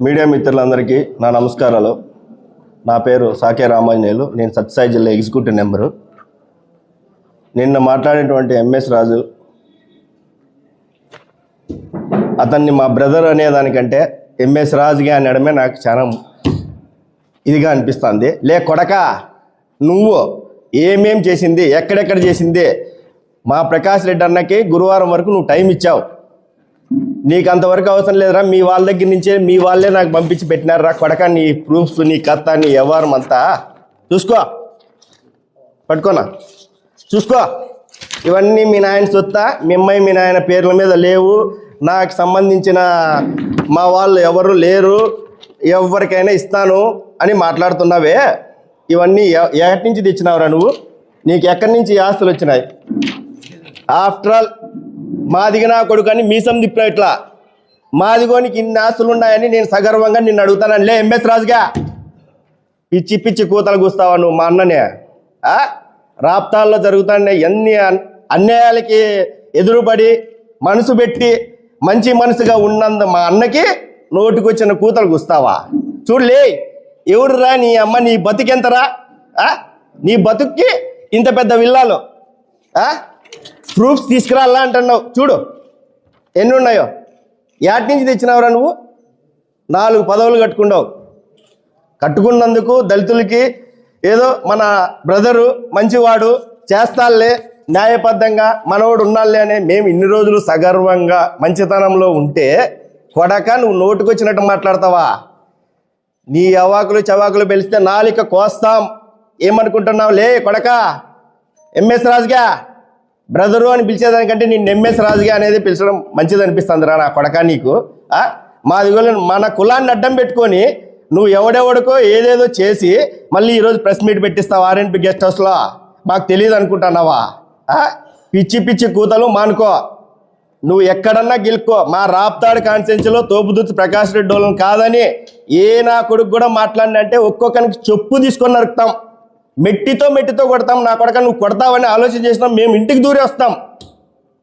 Media మిత్రులందరికీ నా నమస్కారాలు. నా పేరు సాకే రామాంజనేయులు. నేను సత్యసాయి జిల్లా ఎగ్జిక్యూటివ్ మెంబరు. నిన్న మాట్లాడినటువంటి ఎంఎస్ రాజు అతన్ని మా బ్రదర్ అనేదానికంటే ఎంఎస్ రాజుగా అనడమే నాకు చాలా ఇదిగా అనిపిస్తుంది. లే కొడక, నువ్వు ఏమేం చేసింది, ఎక్కడెక్కడ చేసింది, మా ప్రకాష్ రెడ్డి అన్నకి గురువారం వరకు నువ్వు టైం ఇచ్చావు. నీకు అంతవరకు అవసరం లేదురా, మీ వాళ్ళ దగ్గర నుంచే మీ వాళ్ళే నాకు పంపించి పెట్టినారా కొడక. నీ ప్రూఫ్స్, నీ కథ, నీ వ్యవహారం అంతా చూసుకో, పట్టుకోనా చూసుకో. ఇవన్నీ మీ నాయన సొత్తా, మీ అమ్మాయి మీ నాయన పేర్ల మీద లేవు. నాకు సంబంధించిన మా వాళ్ళు ఎవరు లేరు, ఎవరికైనా ఇస్తాను అని మాట్లాడుతున్నావే. ఇవన్నీ ఎక్కడి నుంచి తెచ్చినావురా నువ్వు? నీకు ఎక్కడి నుంచి ఆస్తులు వచ్చినాయి? ఆఫ్టర్ ఆల్ మాదిగ నా కొడుకు అని మీసం తిప్పావు. ఇట్లా మాదిగోనికి ఇన్ని ఆస్తులు ఉన్నాయని నేను సగర్వంగా నిన్ను అడుగుతాను. లే ఎంఎస్ రాజుగా, పిచ్చి పిచ్చి కూతలు కూస్తావా నువ్వు మా అన్ననే? రాప్తాల్లో జరుగుతానే ఎన్ని అన్యాయాలకి ఎదురుపడి మనసు పెట్టి మంచి మనసుగా ఉన్నందు మా అన్నకి నోటికొచ్చిన కూతలు కూస్తావా? చూడలే, ఎవరురా నీ అమ్మ, నీ బతుకెంతరా? నీ బతుక్కి ఇంత పెద్ద విల్లాలు ప్రూఫ్స్ తీసుకురాలా అంటున్నావు. చూడు ఎన్ని ఉన్నాయో. యాటి నుంచి తెచ్చినావురా నువ్వు? 4 పదవులు కట్టుకున్నందుకు దళితులకి ఏదో మన బ్రదరు మంచివాడు చేస్తాలే, న్యాయబద్ధంగా మనవాడు ఉన్నాలే అనే మేము ఇన్ని రోజులు సగర్వంగా మంచితనంలో ఉంటే కొడక నువ్వు నోటుకొచ్చినట్టు మాట్లాడతావా? నీ అవాకులు చవాకులు పెలిస్తే నాలిక కోస్తాం. ఏమనుకుంటున్నావు? లే కొడక, ఎంఎస్ రాజుగా బ్రదరు అని పిలిచేదానికంటే నేను ఎంఎస్ రాజుగా అనేది పిలిచడం మంచిది అనిపిస్తుంది రా నా కొడక నీకు. మన కులాన్ని అడ్డం పెట్టుకొని నువ్వు ఎవడెవడికో ఏదేదో చేసి మళ్ళీ ఈరోజు ప్రెస్ మీట్ పెట్టిస్తావు ఆర్ఎన్పి గెస్ట్ హౌస్లో. మాకు తెలియదు అనుకుంటున్నావా? పిచ్చి పిచ్చి కూతలు మానుకో. నువ్వు ఎక్కడన్నా గెలుక్కో. మా రాప్తాడు కాన్స్టిట్యున్సీలో తోపుదుర్తి ప్రకాష్ రెడ్డి వాళ్ళని కాదని ఏ నా కొడుకు కూడా మాట్లాడినంటే ఒక్కొక్కరికి చెప్పు తీసుకొని నరుకుతాం, మెట్టితో కొడతాం. నా కొడక నువ్వు కొడతావని ఆలోచన చేసినాం. మేము ఇంటికి దూరి వస్తాం.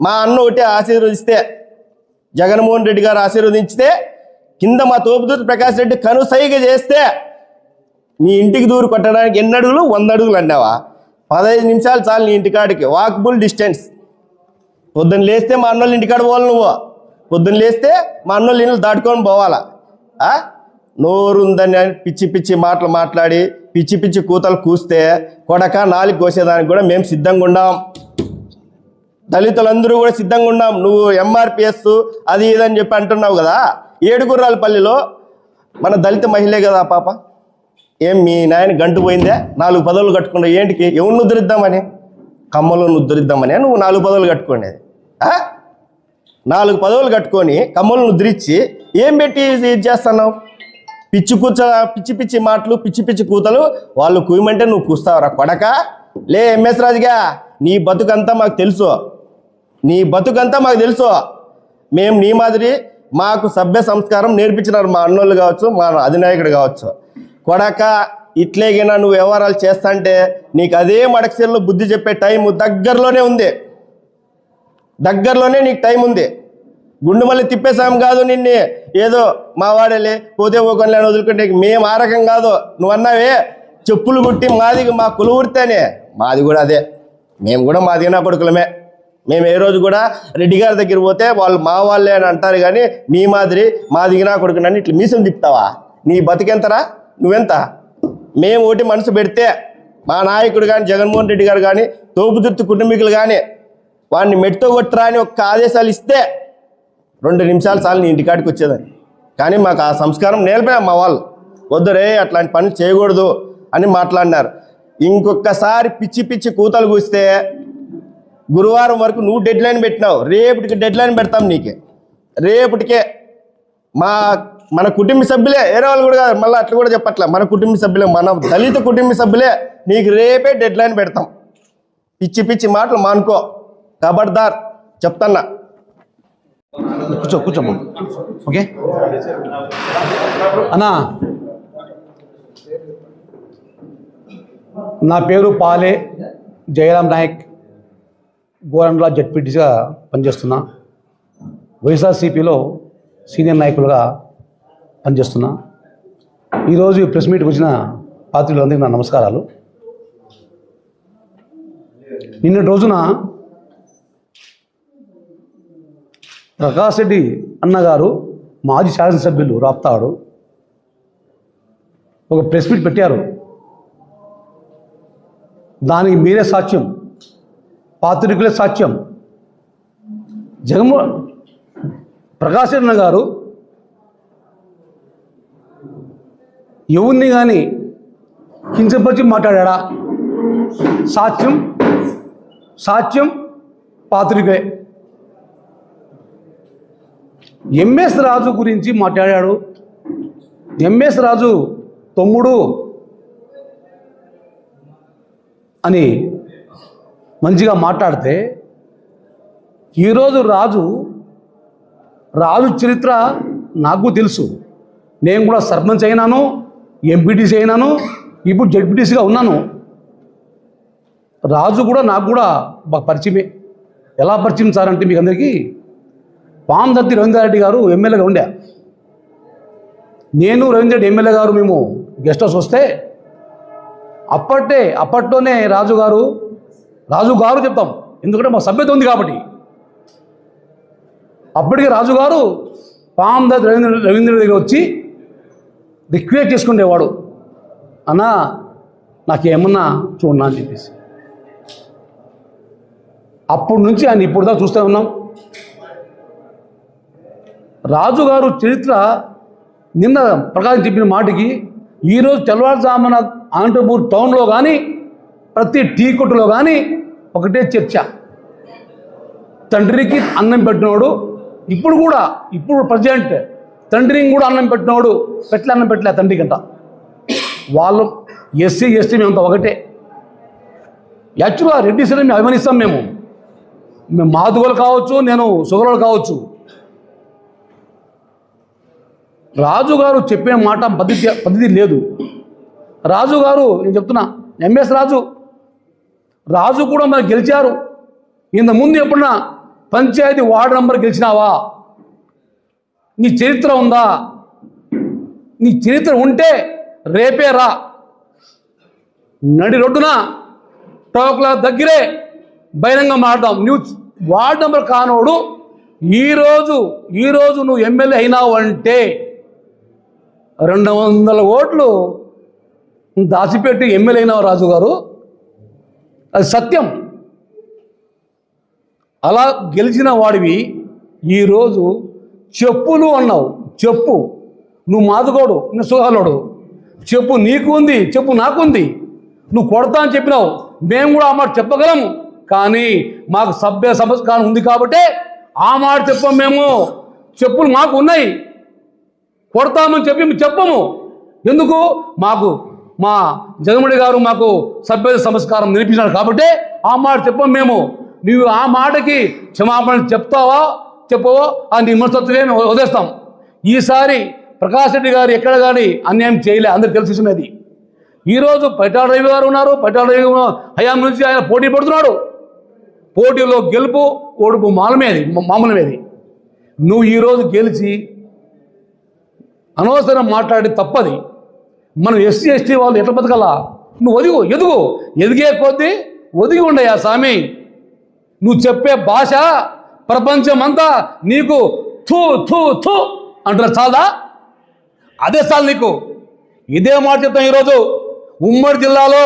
మా అన్న ఒకటి ఆశీర్వదిస్తే, జగన్మోహన్ రెడ్డి గారు ఆశీర్వదించితే, కింద మా తోపుదుర్తి ప్రకాష్ రెడ్డి కనుసైగా చేస్తే నీ ఇంటికి దూరి కొట్టడానికి ఎన్ని అడుగులు? 100 అడుగులు అన్నావా? 15 నిమిషాలు చాలు నీ ఇంటికాడికి, వాకబుల్ డిస్టెన్స్. పొద్దున్న లేస్తే మా అన్నోళ్ళ ఇంటికాడ పోవాలి నువ్వు. పొద్దున్న లేస్తే మా అన్నోళ్ళ ఇల్లు దాటుకొని పోవాలా? నోరుందని పిచ్చి పిచ్చి మాటలు మాట్లాడి పిచ్చి పిచ్చి కూతలు కూస్తే కొడక నాలుగు కోసేదానికి కూడా మేము సిద్ధంగా ఉన్నాం. దళితులందరూ కూడా సిద్ధంగా ఉన్నాం. నువ్వు ఎంఆర్పిఎస్ అది ఇదని చెప్పి అంటున్నావు కదా. ఏడుగుర్రాలపల్లిలో మన దళిత మహిళే కదా పాప. ఏం మీ నాయన గంటు పోయిందే? 4 పదవులు కట్టుకున్నావు ఏంటికి? ఎవరిని ఉద్ధరిద్దామని? కమ్మలను ఉద్ధరిద్దామని నువ్వు 4 పదవులు కట్టుకునేది? 4 పదవులు కట్టుకొని కమ్మలను ఉద్ధరించి ఏం పెట్టి ఇది చేస్తున్నావు? పిచ్చి పిచ్చి మాటలు, పిచ్చి పిచ్చి కూతలు. వాళ్ళు కూయమంటే నువ్వు కూస్తావురా కొడక. లే ఎంఎస్ రాజుగా, నీ బతుకంతా మాకు తెలుసు, మేము నీ మాదిరి మాకు సభ్య సంస్కారం నేర్పించినారు మా అన్నోళ్ళు కావచ్చు, మా అధినాయకుడు కావచ్చు. కొడక ఇట్లేగినా నువ్వు వ్యవహారాలు చేస్తాంటే నీకు అదే మడకశీలలో బుద్ధి చెప్పే టైం దగ్గరలోనే ఉంది. నీకు టైం ఉంది. గుండు మళ్ళీ తిప్పేసాం కాదు నిన్ను. ఏదో మా వాడేలే పోతే పోకొని అని వదులుకుంటే మేము ఆ రకం కాదు. నువ్వు అన్నావే చెప్పులు కుట్టి మాది మా కులవృత్తేనే, మాది కూడా అదే. మేము కూడా మాది నా కొడుకులమే. మేము ఏ రోజు కూడా రెడ్డి గారి దగ్గర పోతే వాళ్ళు మా వాళ్ళే అని అంటారు కానీ నీ మాదిరి మాది నా కొడుకునని ఇట్లా మీసం తిప్పుతావా? నీ బతికెంతరా? నువ్వెంత? మేము ఒకటి మనసు పెడితే మా నాయకుడు కానీ జగన్మోహన్ రెడ్డి గారు కానీ తోపుదుర్తి కుటుంబీకులు కానీ వాడిని మెట్టుతో కొట్టరా అని ఒక్క ఆదేశాలు ఇస్తే 2 నిమిషాలు చాలు నీ ఇంటికాడికి వచ్చేదని. కానీ మాకు ఆ సంస్కారం నేర్పాం మా వాళ్ళు. వద్దురే అట్లాంటి పనులు చేయకూడదు అని మాట్లాడినారు. ఇంకొకసారి పిచ్చి పిచ్చి కూతలు కూస్తే గురువారం వరకు నువ్వు డెడ్ లైన్ పెట్టినావు. రేపటికి డెడ్ లైన్ పెడతాం నీకే. రేపటికే మన కుటుంబ సభ్యులే, వేరే వాళ్ళు కూడా కాదు. మళ్ళీ అట్లా కూడా చెప్పట్లే, మన కుటుంబ సభ్యులే, మన దళిత కుటుంబ సభ్యులే నీకు రేపే డెడ్ లైన్ పెడతాం. పిచ్చి పిచ్చి మాటలు మానుకో, ఖబర్దార్ చెప్తున్నా. కూర్చోమ్మా. ఓకే అన్నా, నా పేరు పాలే జయరామ్ నాయక్, గోరంట్ల పనిచేస్తున్నా. ఈరోజు ప్రెస్ మీట్కి వచ్చిన పాత్రికులందరికీ నా నమస్కారాలు. నిన్నటి రోజున ప్రకాష్ రెడ్డి అన్నగారు మాజీ శాసనసభ్యులు రాప్తాడు ఒక ప్రెస్ మీట్ పెట్టారు. దానికి మీరే సాక్ష్యం, పాత్రికులే సాక్ష్యం. ప్రకాష్ రెడ్డి అన్నగారు ఎవరిని కానీ కించపరిచి మాట్లాడా? సాక్ష్యం పాత్రికే. ఎంఎస్ రాజు గురించి మాట్లాడాడు. ఎంఎస్ రాజు తమ్ముడు అని మంచిగా మాట్లాడితే, ఈరోజు రాజు చరిత్ర నాకు తెలుసు. నేను కూడా సర్పంచ్ అయినాను, ఎంపీటీసీ అయినాను, ఇప్పుడు జడ్పీటీసీగా ఉన్నాను. రాజు కూడా నాకు కూడా బాగా పరిచయమే. ఎలా పరిచయం సార్ అంటే, మీకు అందరికీ పాందర్తి రవీంద్రారెడ్డి గారు ఎమ్మెల్యేగా ఉండే, నేను రవీంద్రెడ్డి ఎమ్మెల్యే గారు మేము గెస్ట్ హౌస్ వస్తే అప్పట్లోనే రాజు గారు చెప్తాం, ఎందుకంటే మా సభ్యత ఉంది కాబట్టి. అప్పటికి రాజు గారు పాందర్తి రవీంద్రెడ్డి దగ్గర వచ్చి రిక్వెస్ట్ చేసుకునేవాడు, అన్నా నాకేమన్నా చూడన్నా అని చెప్పేసి. అప్పటి నుంచి ఆయన ఇప్పుడు దాకా చూస్తూ ఉన్నాం. రాజుగారు చరిత్ర నిన్న ప్రకాశం చెప్పిన మాటకి ఈరోజు తెల్లవారుజామున అనంతపూర్ టౌన్లో కానీ ప్రతి టీ కొట్టులో కానీ ఒకటే చర్చ. తండ్రికి అన్నం పెట్టినోడు, ఇప్పుడు ప్రజెంట్ తండ్రికి కూడా అన్నం పెట్టినోడు అన్నం పెట్టలే తండ్రికంట. వాళ్ళు ఎస్సీ ఎస్టీ మేమంతా ఒకటే. యాక్చువల్గా రెడ్డి సరే మేము అభిమానిస్తాం. మేము మాదుగోలు కావచ్చు, నేను సుగరోలు కావచ్చు. రాజుగారు చెప్పే మాట పద్ధతి లేదు. రాజుగారు నేను చెప్తున్నా, ఎంఎస్ రాజు కూడా మరి గెలిచారు. ఇంత ముందు ఎప్పుడన్నా పంచాయతీ వార్డు నంబర్ గెలిచినావా? నీ చరిత్ర ఉందా? నీ చరిత్ర ఉంటే రేపే రా, నడి రోడ్డున టోక్ల దగ్గరే బహిరంగ మాట్లాడదాం. నువ్వు వార్డు నంబర్ కానోడు ఈరోజు నువ్వు ఎమ్మెల్యే అయినావు అంటే 200 ఓట్లు దాచిపెట్టి ఎమ్మెల్యే అయినావు రాజుగారు, అది సత్యం. అలా గెలిచిన వాడివి ఈరోజు చెప్పులు అన్నావు. చెప్పు, నువ్వు మాదుకోడు, నువ్వు సుహాలోడు. చెప్పు నీకు ఉంది, చెప్పు నాకుంది. నువ్వు కొడతా అని చెప్పినావు, మేము కూడా ఆ మాట చెప్పగలము. కానీ మాకు సభ్య సంస్కారం ఉంది కాబట్టి ఆ మాట చెప్పాము. మేము చెప్పులు మాకు ఉన్నాయి, కొడతామని చెప్పము. ఎందుకు? మా జగన్మోహన్ గారు మాకు సభ్య సంస్కారం నేర్పించాడు కాబట్టి ఆ మాట చెప్పాము మేము. నువ్వు ఆ మాటకి క్షమాపణ చెప్పవో ఆ నీ మనస్తత్వమే మేము వదిలేస్తాం. ఈసారి ప్రకాష్ రెడ్డి గారు ఎక్కడ కానీ అన్యాయం చేయలే, అందరికి తెలిసినది. ఈరోజు పైటాల రవి గారు ఉన్నారు. పైటాల రవి హయాం నుంచి ఆయన పోటీ పడుతున్నాడు. పోటీలో గెలుపు ఓడుపు మామూలమేది. నువ్వు ఈరోజు గెలిచి అనవసరం మాట్లాడి తప్పది. మనం ఎస్సీ ఎస్టీ వాళ్ళు ఎట్లా బతకాలా? నువ్వు ఎదిగే కొద్దీ ఒదిగి ఉండయా స్వామి. నువ్వు చెప్పే భాష ప్రపంచమంతా నీకు థూ థూ థూ అంటారు. చాలదా? అదే చాలు నీకు. ఇదే మాట చెప్తాం. ఈరోజు ఉమ్మడి జిల్లాలో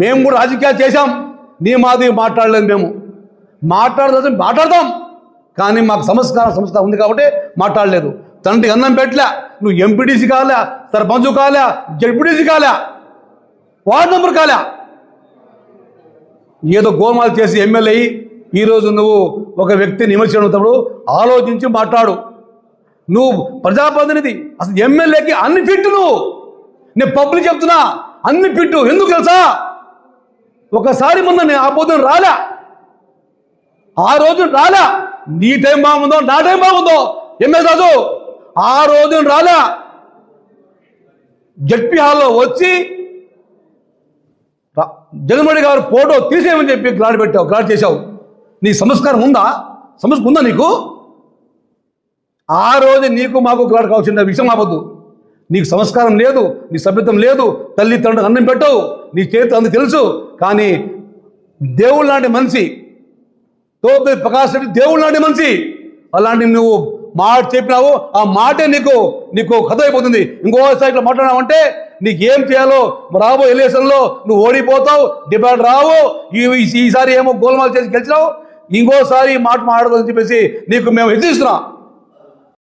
మేము కూడా రాజకీయాలు చేశాం. నీ మాది మాట్లాడలేదు. మేము మాట్లాడదాం, కానీ మాకు సంస్కారం ఉంది కాబట్టి మాట్లాడలేదు. తండ్రికి అన్నం పెట్టలే. నువ్వు ఎంపీటీసీ కాలే, సర్పంచ్ కాలే, జడ్పీటీసీ కాలే, వార్డు నంబర్ కాలే. ఏదో గోమాలు చేసి ఎమ్మెల్యే ఈరోజు నువ్వు ఒక వ్యక్తిని విమర్శించినప్పుడు ఆలోచించి మాట్లాడు. నువ్వు ప్రజాప్రతినిధి, అసలు ఎమ్మెల్యేకి అన్ని ఫిట్. నేను పబ్లిక్ చెప్తున్నా, అన్ని ఫిట్. ఎందుకు తెలుసా? ఒకసారి మొన్న నేను ఆ పొద్దున రాలే, ఆ రోజు రాలే. నీ టైం బాగుందో నా టైం బాగుందో ఎంఎస్ రాజు ఆ రోజు రాలే. జడ్పీ హాల్లో వచ్చి జగన్మోహన్ గారు ఫోటో తీసేయమని చెప్పి గ్లాడ్ చేశావు. నీ సంస్కారం ఉందా? నీకు? ఆ రోజు నీకు మాకు గలాట కావాల్సిన విషయం ఆపద్దు. నీకు సంస్కారం లేదు, నీ సభ్యత్వం లేదు, తల్లి తండ్రి అన్నం పెట్టవు, నీ చేతి అందుకు తెలుసు. కానీ దేవుడు లాంటి మనిషి, తోపే ప్రకాష్ రెడ్డి దేవుడు లాంటి మనిషి, అలాంటి నువ్వు మాట చెప్పినావు, ఆ మాటే నీకు కథ అయిపోతుంది. ఇంకోసారి ఇట్లా మాట్లాడినావంటే నీకు ఏం చేయాలో రాబోయే ఎలక్షన్లో నువ్వు ఓడిపోతావు, డిబేట్ రావు. ఈసారి ఏమో గోల్మాల్ చేసి గెలిచినావు, ఇంకోసారి మాట మాట్లాడదని చెప్పేసి నీకు మేము హెచ్చరిస్తున్నాం.